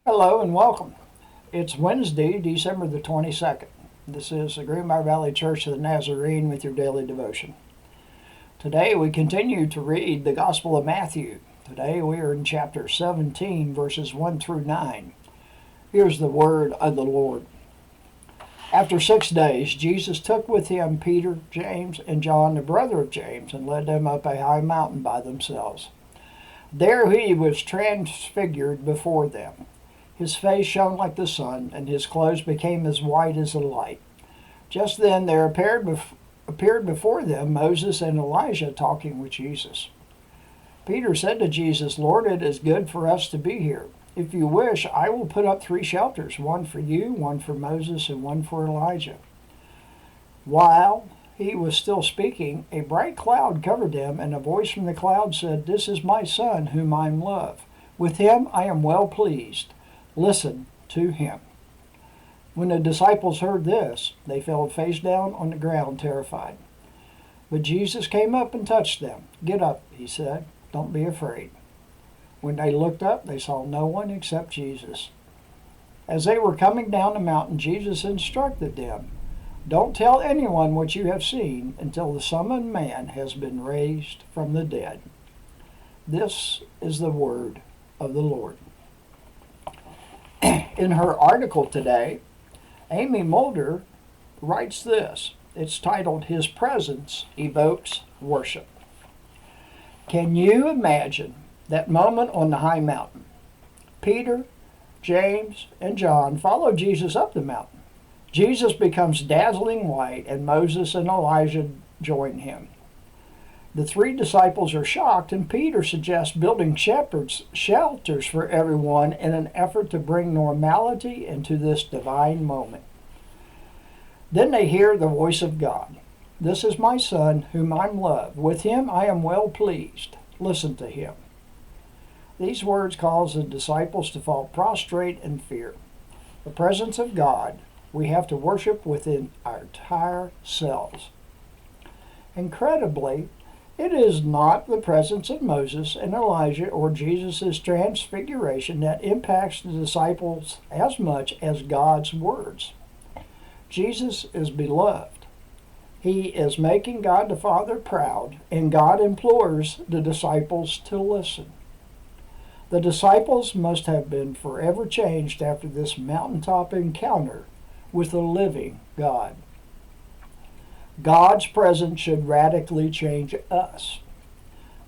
Hello and welcome. It's Wednesday, December the 22nd. This is the Greenbrier Valley Church of the Nazarene with your daily devotion. Today we continue to read the Gospel of Matthew. Today we are in chapter 17, verses 1 through 9. Here's the word of the Lord. After 6 days, Jesus took with him Peter, James, and John, the brother of James, and led them up a high mountain by themselves. There he was transfigured before them. His face shone like the sun, and his clothes became as white as the light. Just then there appeared before them Moses and Elijah talking with Jesus. Peter said to Jesus, "Lord, it is good for us to be here. If you wish, I will put up 3 shelters, one for you, one for Moses, and one for Elijah." While he was still speaking, a bright cloud covered them, and a voice from the cloud said, "This is my Son, whom I love. With him I am well pleased. Listen to him." When the disciples heard this, they fell face down on the ground, terrified. But Jesus came up and touched them. "Get up," he said. "Don't be afraid." When they looked up, they saw no one except Jesus. As they were coming down the mountain, Jesus instructed them, "Don't tell anyone what you have seen until the Son of Man has been raised from the dead." This is the word of the Lord. In her article today, Amy Mulder writes this. It's titled, "His Presence Evokes Worship." Can you imagine that moment on the high mountain? Peter, James, and John follow Jesus up the mountain. Jesus becomes dazzling white, and Moses and Elijah join him. The 3 disciples are shocked, and Peter suggests building shelters for everyone in an effort to bring normality into this divine moment. Then they hear the voice of God. "This is my Son, whom I love. With him I am well pleased. Listen to him." These words cause the disciples to fall prostrate in fear. The presence of God we have to worship within our entire selves. Incredibly, it is not the presence of Moses and Elijah or Jesus' transfiguration that impacts the disciples as much as God's words. Jesus is beloved. He is making God the Father proud, and God implores the disciples to listen. The disciples must have been forever changed after this mountaintop encounter with the living God. God's presence should radically change us.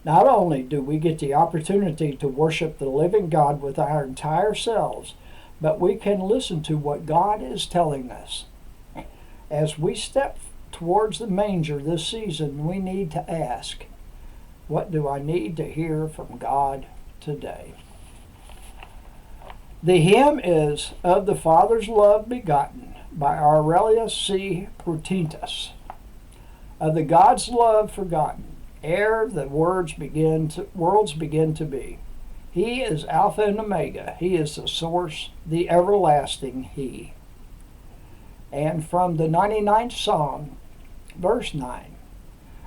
Not only do we get the opportunity to worship the living God with our entire selves, but we can listen to what God is telling us. As we step towards the manger this season, we need to ask, what do I need to hear from God today? The hymn is "Of the Father's Love Begotten" by Aurelius C. Protintus. Of the God's love forgotten, ere the worlds begin to be. He is Alpha and Omega. He is the source, the everlasting He. And from the 99th Psalm, verse 9,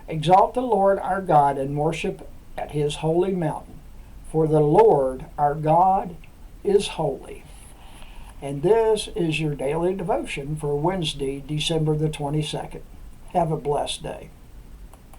"Exalt the Lord our God and worship at his holy mountain, for the Lord our God is holy." And this is your daily devotion for Wednesday, December the 22nd. Have a blessed day.